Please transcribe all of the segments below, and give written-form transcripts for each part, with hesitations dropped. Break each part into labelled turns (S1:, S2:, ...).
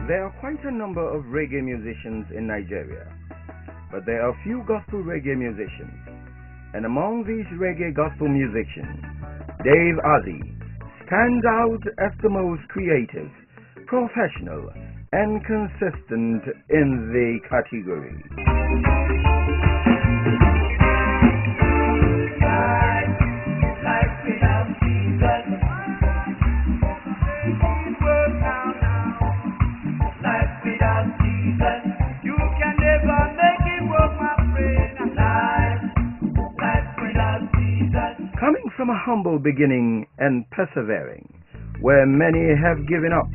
S1: There are quite a number of reggae musicians in Nigeria, but there are few gospel reggae musicians. And among these reggae gospel musicians, Dave Azi stands out as the most creative, professional, and consistent in the category. Coming from a humble beginning and persevering, where many have given up,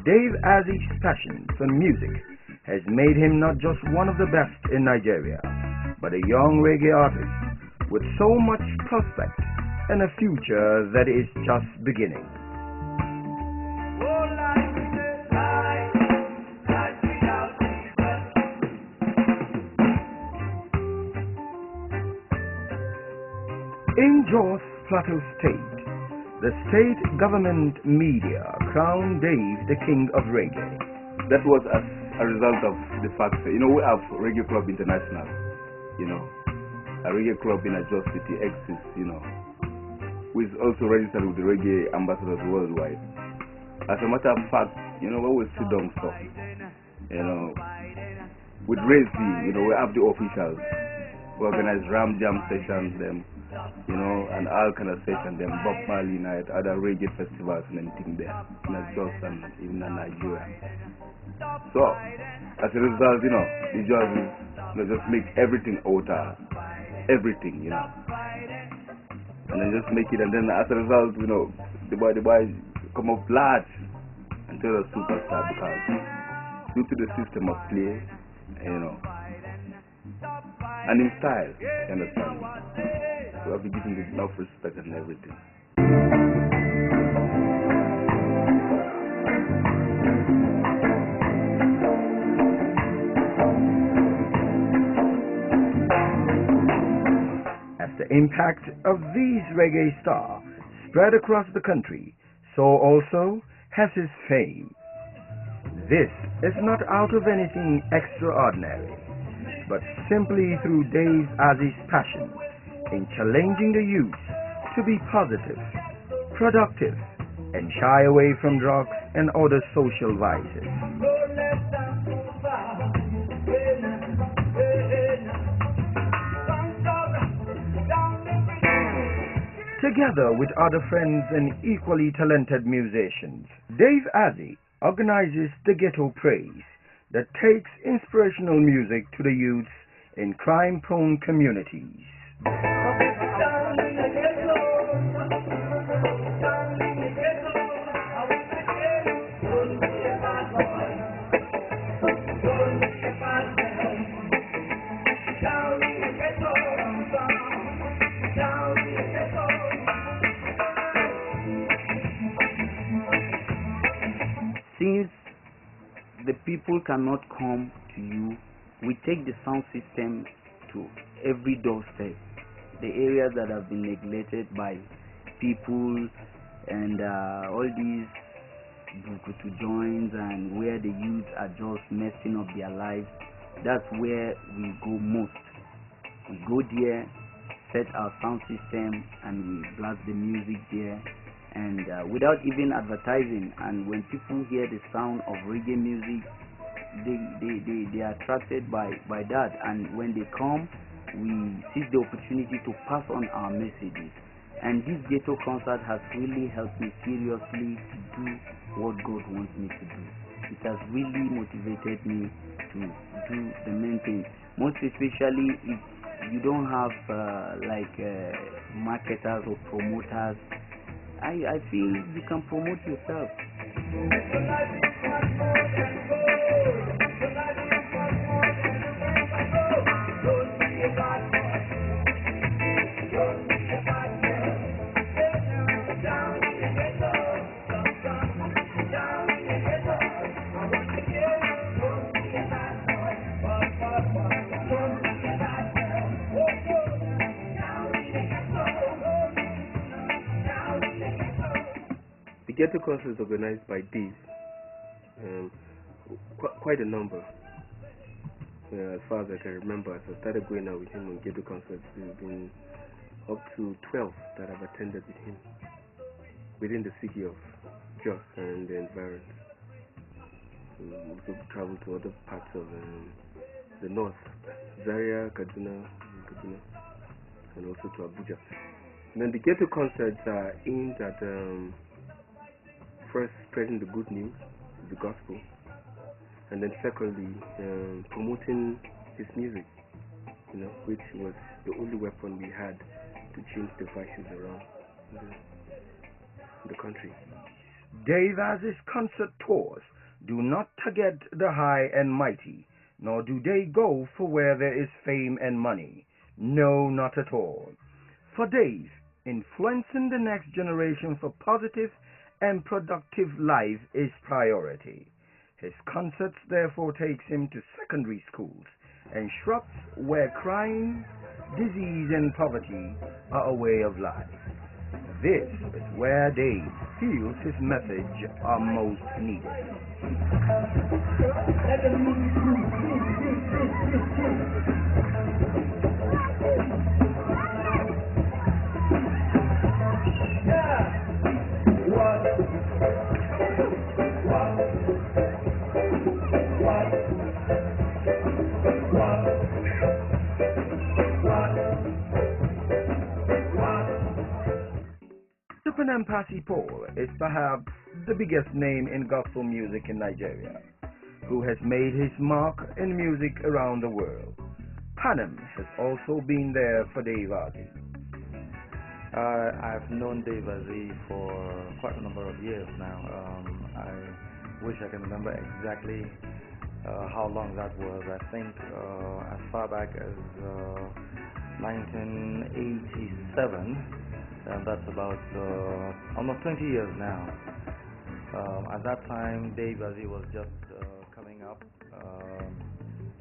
S1: Dave Azi's passion for music has made him not just one of the best in Nigeria, but a young reggae artist with so much prospect and a future that is just beginning. In Jos Plateau State, the state government media crowned Dave the king of reggae.
S2: That was as a result of the fact that, we have Reggae Club International, a reggae club in Jos City exists, who is also registered with the reggae ambassadors worldwide. As a matter of fact, when we sit down stuff, with Reggae, we have the officials, we organize Ram Jam sessions, and all kind of sessions, Bob Marley night, other reggae festivals and anything there, in Jos and even in Nigeria. So, as a result, the job is just make everything outer, everything, and then just make it, and then as a result, the boy come up large until a superstar because due to the system of play, and in style, you understand? We have to give him enough respect and everything.
S1: As the impact of these reggae stars spread across the country, so also has his fame. This is not out of anything extraordinary, but simply through Dave Azi's passion in challenging the youth to be positive, productive, and shy away from drugs and other social vices. Together with other friends and equally talented musicians, Dave Azi organizes the Ghetto Praise that takes inspirational music to the youths in crime-prone communities.
S3: Since the people cannot come to you, we take the sound system to every doorstep, the areas that have been neglected by people and all these bukutu joints and where the youth are just messing up their lives. That's where we go most. We go there, set our sound system, and we blast the music there, and without even advertising. And when people hear the sound of reggae music, they are attracted by that, and when they come, we seize the opportunity to pass on our messages. And this ghetto concert has really helped me seriously to do what God wants me to do. It has really motivated me to do the main thing, most especially if you don't have marketers or promoters. I feel you can promote yourself.
S2: The Ghetto Course is organized by Dave.
S4: quite a number. As far as I can remember, as I started going out with him on ghetto concerts, there's been up to 12 that I've attended with him within the city of Jos and the environs. We also traveled to other parts of the north, Zaria, Kaduna, and also to Abuja. And then the ghetto concerts are aimed at first spreading the good news, the gospel, and then secondly promoting his music, which was the only weapon we had to change the vices around the country.
S1: Dave Azi's concert tours do not target the high and mighty, nor do they go for where there is fame and money. No, not at all. For Dave, influencing the next generation for positive and productive life is priority. His concerts therefore takes him to secondary schools and shrubs where crime, disease and poverty are a way of life. This is where Dave feels his message are most needed. Mpasi Paul is perhaps the biggest name in gospel music in Nigeria, who has made his mark in music around the world. Panem has also been there for Dave Azi.
S5: I've known Dave Azi for quite a number of years now. I wish I can remember exactly how long that was. I think as far back as 1987. And that's about almost 20 years now. At that time, Dave Azi was just coming up,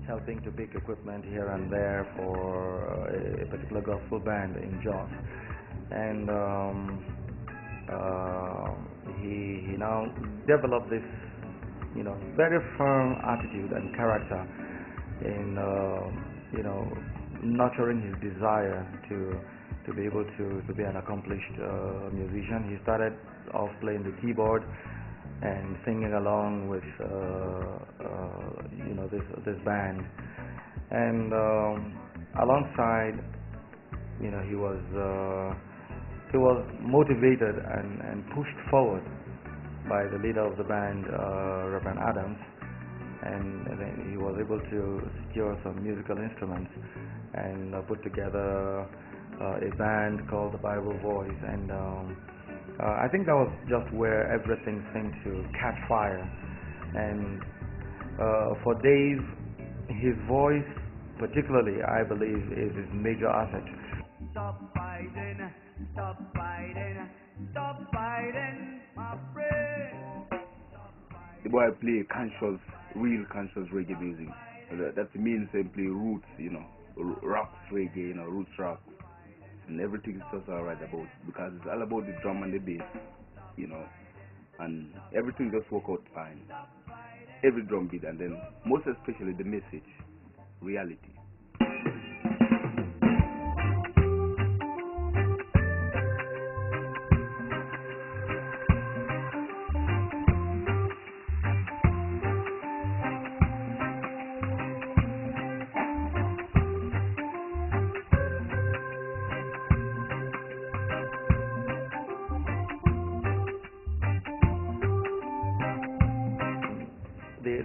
S5: helping to pick equipment here and there for a particular gospel band in Jos. And he now developed this, very firm attitude and character in, nurturing his desire to be able to be an accomplished musician. He started off playing the keyboard and singing along with this band, and alongside he was motivated and pushed forward by the leader of the band, Reverend Adams, and then he was able to secure some musical instruments and put together a band called the Bible Voice, and I think that was just where everything seemed to catch fire. And for Dave, his voice particularly, I believe, is his major asset.
S6: Stop fighting, stop fighting, stop fighting, my friend.
S2: The boy play conscious, real conscious reggae music. That means simply roots, rocks reggae, roots rock. And everything is just alright about it, because it's all about the drum and the bass, and everything just work out fine. Every drum beat, and then most especially the message, reality.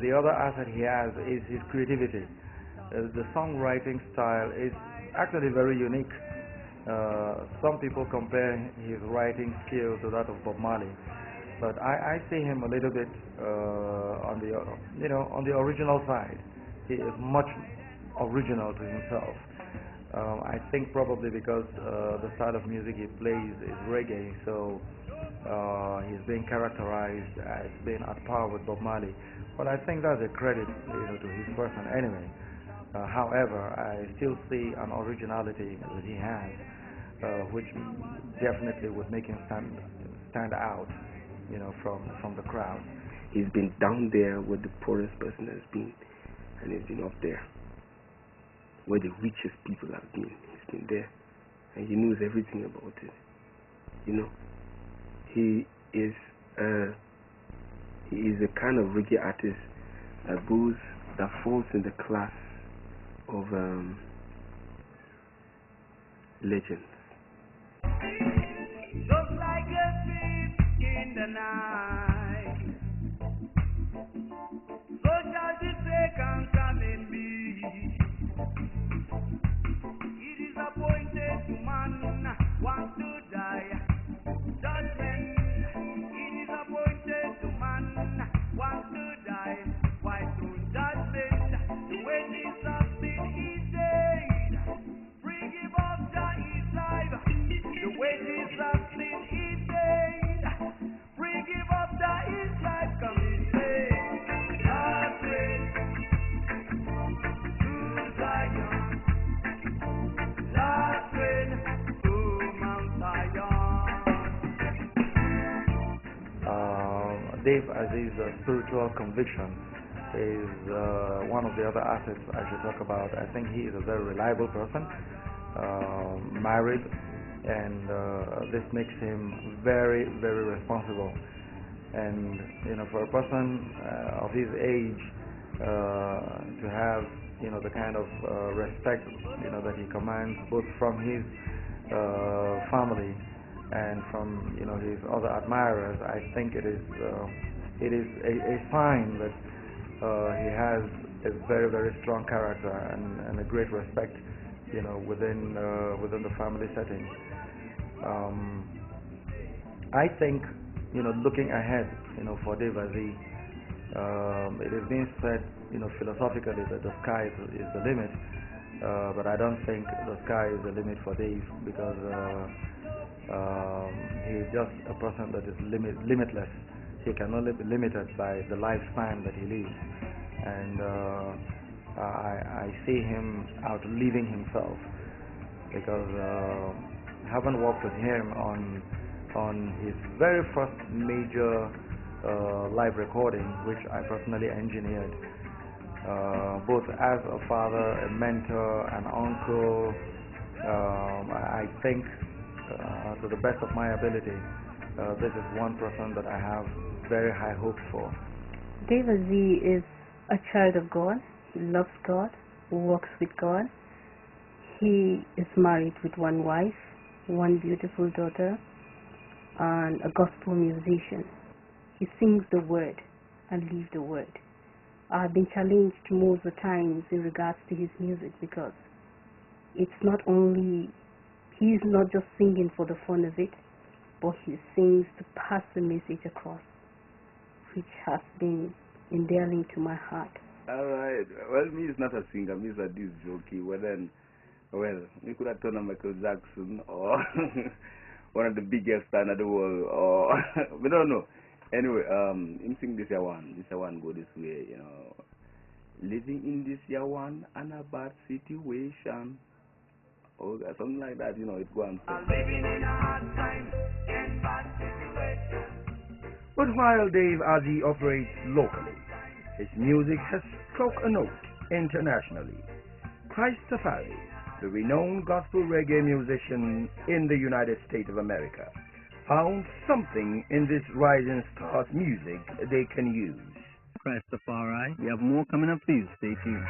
S5: The other asset he has is his creativity. The songwriting style is actually very unique. Some people compare his writing skill to that of Bob Marley, but I see him a little bit on the original side. He is much original to himself. I think probably because the style of music he plays is reggae, so he's being characterized as being at par with Bob Marley. But I think that's a credit, to his person anyway. However, I still see an originality that he has, which definitely would make him stand out, from the crowd.
S4: He's been down there where the poorest person has been, and he's been up there where the richest people have been. He's been there, and he knows everything about it. You know, he is a kind of reggae artist that falls in the class of legends.
S6: Just like a thief in the night, so shall the second coming be. It is appointed to man once to die. Judgment. It is appointed to man once to die. Why through judgment? The wages of sin is dead. Free give up Jah is life. The wages of sin is dead. Free give up Jah is life. Come in say, Last rain to Zion. Last rain to Mount Zion.
S5: Dave Azi's spiritual conviction is one of the other assets I should talk about. I think he is a very reliable person, married, and this makes him very, very responsible. And for a person of his age to have the kind of respect that he commands both from his family and from his other admirers, I think it is a sign that he has a very, very strong character and a great respect within the family setting. I think looking ahead for Dave Azi, it is being said philosophically that the sky is the limit, but I don't think the sky is the limit for Dave, because he is just a person that is limitless. He cannot be limited by the lifespan that he lives, and I see him outliving himself, because having worked with him on his very first major live recording, which I personally engineered, both as a father, a mentor, an uncle, I think to the best of my ability, this is one person that I have very high hopes for.
S7: Dave Azi is a child of God. He loves God, works with God. He is married with one wife, one beautiful daughter, and a gospel musician. He sings the word and lives the word. I've been challenged most of the times in regards to his music, because it's not only, he's not just singing for the fun of it, but he sings to pass the message across, which has been endearing to my heart.
S2: Alright, well, me is not a singer, me is a disc jockey. Well, me could have turned on Michael Jackson or one of the biggest stars in the world, or we don't know. Anyway, him sing this year one go this way, living in this year one and a bad situation. Oh, something like that, it goes on.
S6: Living in a hard time and bad situation.
S1: But while Dave Azi operates locally, his music has struck a note internationally. Christ Safari, the renowned gospel reggae musician in the United States of America, found something in this rising star's music they can use.
S8: Christ Safari, we have more coming up, please stay tuned.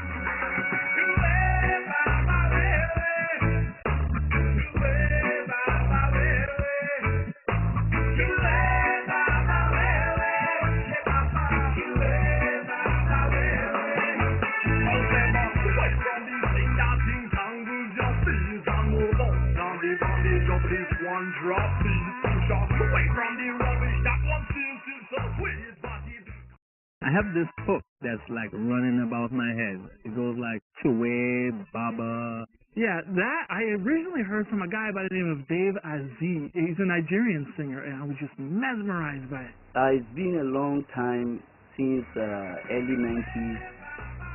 S8: I have this hook that's like running about my head. It goes like Chue, Baba.
S9: Yeah, that I originally heard from a guy by the name of Dave Azi. He's a Nigerian singer, and I was just mesmerized by it.
S3: It's been a long time, since early 90s.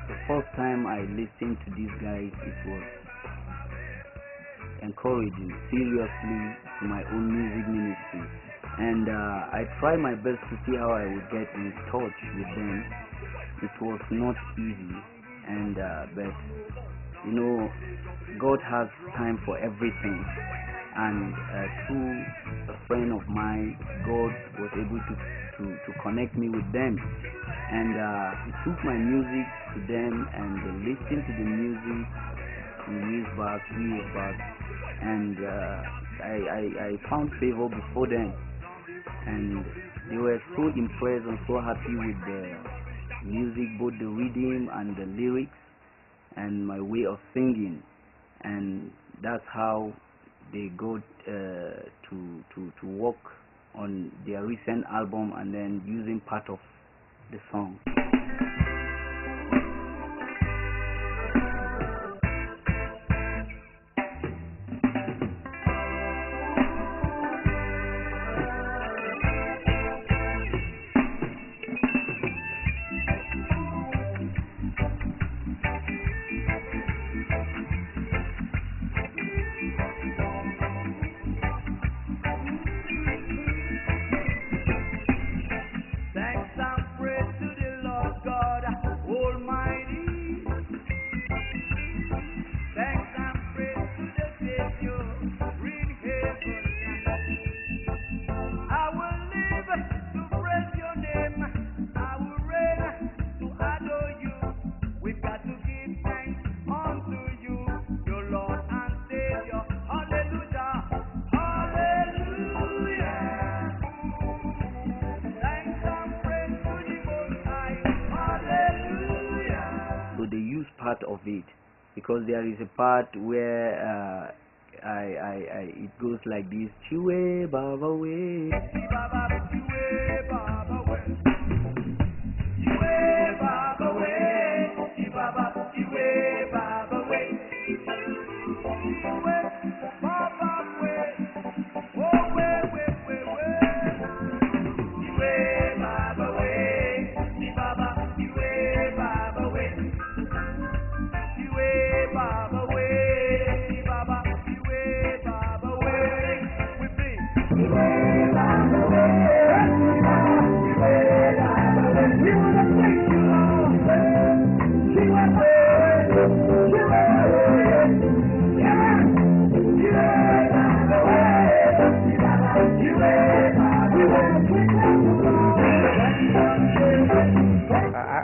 S3: The first time I listened to these guys, it was encouraging seriously to my own music ministry. and I tried my best to see how I would get in touch with them. It was not easy, and but you know, God has time for everything, and through a friend of mine, God was able to connect me with them, and he took my music to them, and they listened to the music 2 years back, 3 years back, and I found favor before them, and they were so impressed and so happy with the music, both the rhythm and the lyrics and my way of singing, and that's how they got to work on their recent album and then using part of the song. Part of it, because there is a part where it goes like this: Chiwe Baba we, Chiwe Baba we, Chiwe Baba we, Chiwe Baba we, Chiwe Baba we, oh we, Chiwe Baba we, Chiwe Baba we.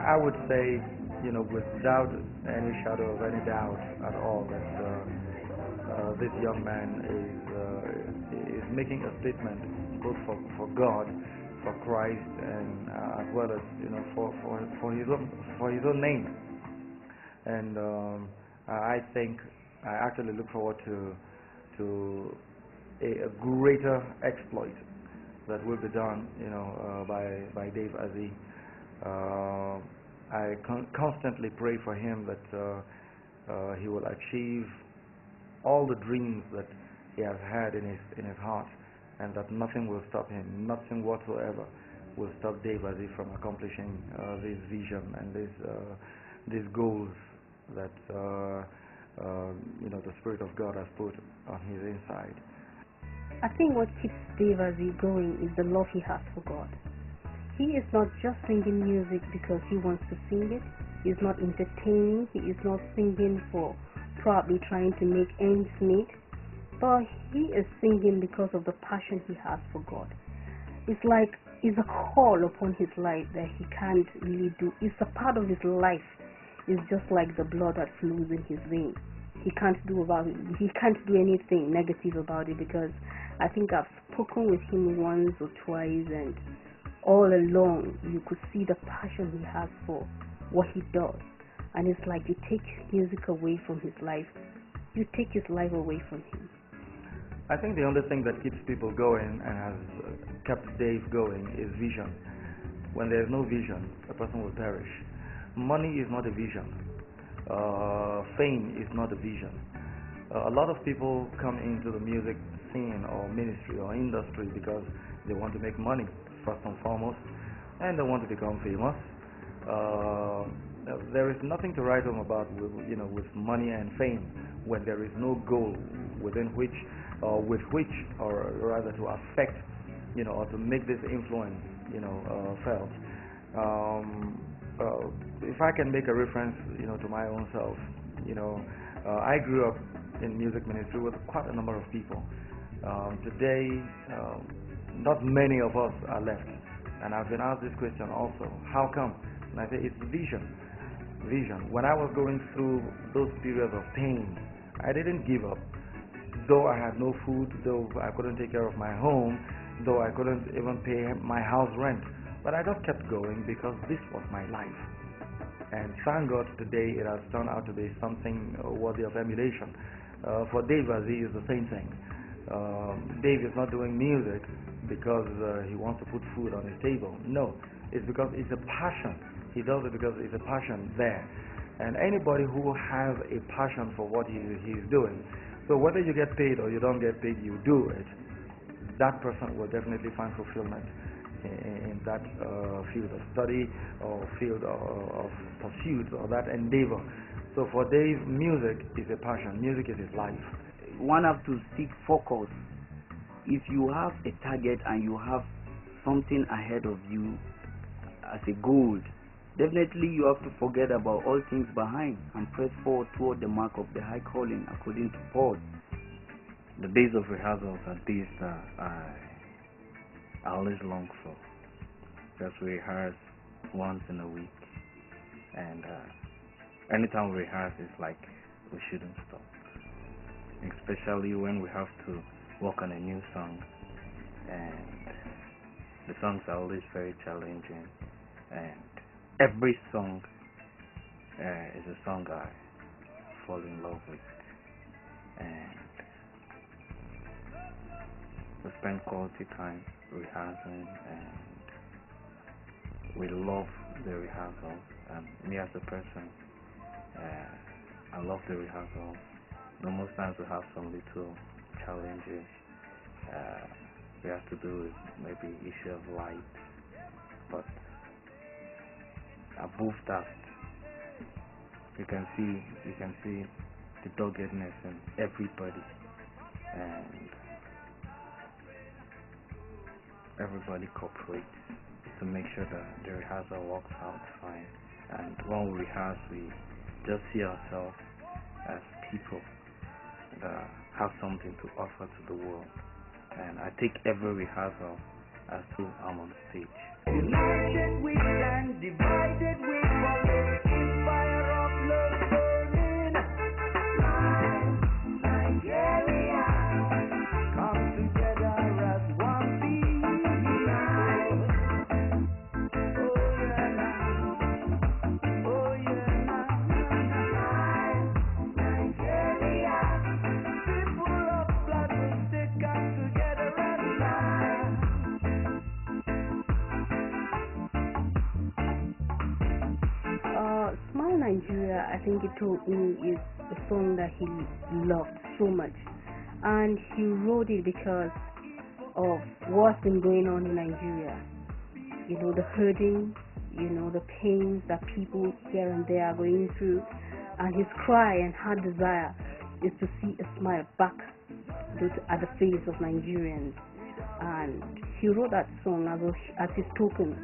S5: I would say, you know, without any shadow of any doubt at all, that this young man is making a statement both for God, for Christ, and as well as, you know, for his own name. And I think I actually look forward to a greater exploit that will be done, you know, by Dave Azi. I constantly pray for him that he will achieve all the dreams that he has had in his heart, and that nothing will stop him, nothing whatsoever will stop Dave Azi from accomplishing this vision and these goals that you know, the Spirit of God has put on his inside.
S7: I think what keeps Dave Azi going is the love he has for God. He is not just singing music because he wants to sing it. He is not entertaining. He is not singing for probably trying to make ends meet. But he is singing because of the passion he has for God. It's like it's a call upon his life that he can't really do. It's a part of his life. It's just like the blood that flows in his veins. He can't do about it. He can't do anything negative about it, because I think I've spoken with him once or twice, and all along you could see the passion he has for what he does. And it's like you take music away from his life, you take his life away from him.
S5: I think the only thing that keeps people going and has kept Dave going is vision. When there is no vision, a person will perish. Money is not a vision. Fame is not a vision. A lot of people come into the music scene or ministry or industry because they want to make money first and foremost, and they want to become famous. There is nothing to write home about with money and fame when there is no goal within which, or with which, or rather to affect or to make this influence, felt. If I can make a reference, to my own self, I grew up in music ministry with quite a number of people. Today, not many of us are left, and I've been asked this question also: how come? And I say it's vision. Vision. When I was going through those periods of pain, I didn't give up. Though I had no food, though I couldn't take care of my home, though I couldn't even pay my house rent, but I just kept going because this was my life. And thank God today it has turned out to be something worthy of emulation. For Dave Azi is the same thing. Dave is not doing music because he wants to put food on his table. No, it's because it's a passion. He does it because it's a passion there. And anybody who has a passion for what he's doing, so whether you get paid or you don't get paid, you do it, that person will definitely find fulfillment in that field of study or field of pursuit or that endeavor. So for Dave, music is a passion. Music is his life.
S3: One have to seek focus. If you have a target and you have something ahead of you as a goal, definitely you have to forget about all things behind and press forward toward the mark of the high calling, according to Paul.
S8: The days of rehearsals are days that I always long for, because we rehearse once in a week, and anytime we rehearse, it's like we shouldn't stop, especially when we have to work on a new song, and the songs are always very challenging, and every song is a song I fall in love with, and we spend quality time rehearsing, and we love the rehearsals. And me as a person, I love the rehearsals. Most times we have some little challenges we have to do with maybe issue of light, but above that, you can see the doggedness in everybody, and everybody cooperates to make sure that the rehearsal works out fine. And when we rehearse, we just see ourselves as people that have something to offer to the world. And I take every rehearsal as though I'm on stage.
S6: United we stand, divided we fall. In fire of love burning. Nigeria, come together as one people. Oh yeah, Nigeria, people of blood will stick up together and stand.
S7: Smile Nigeria, I think he told me, is a song that he loved so much, and he wrote it because of what's been going on in Nigeria. The hurting, the pains that people here and there are going through, and his cry and heart desire is to see a smile back at the face of Nigerians. And he wrote that song as his token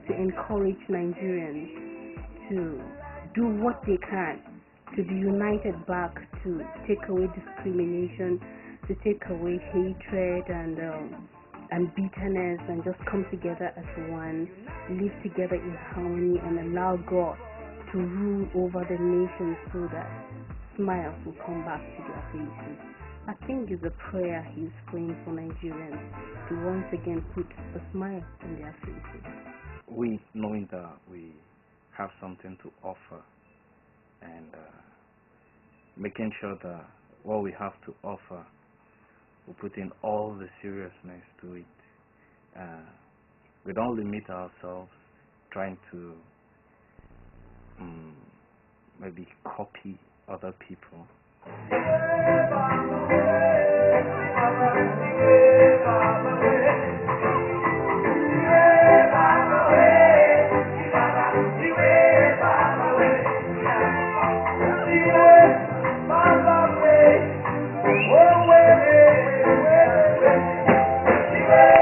S7: to encourage Nigerians to do what they can to be united back, to take away discrimination, to take away hatred and bitterness, and just come together as one, live together in harmony, and allow God to rule over the nations so that smiles will come back to their faces. I think it's a prayer he's praying for Nigerians to once again put a smile on their faces.
S8: We, knowing that we have something to offer, and making sure that what we have to offer, we put in all the seriousness to it. We don't limit ourselves trying to maybe copy other people.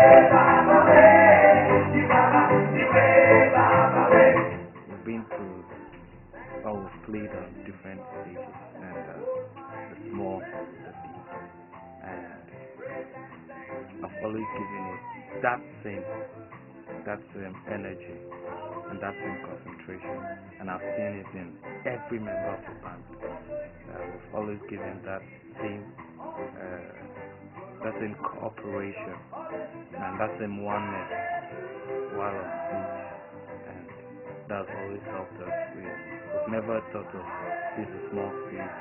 S6: Bye.
S8: the people. And I've always given it that same energy and that same concentration, and I've seen it in every member of the band. We've always given that same cooperation and that same oneness while on stage, and that's always helped us. We've never thought of this is a small stage,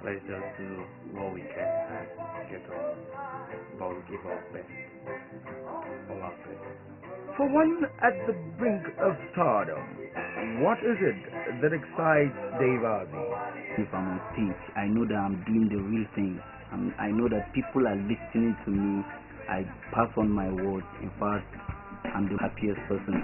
S8: let's just do what we can and get on, but we give our best, all our best.
S1: For one at the brink of stardom, what is it that excites Dave Azi?
S3: If I'm on stage, I know that I'm doing the real thing. I know that people are listening to me. I pass on my words. In fact, I'm the happiest person.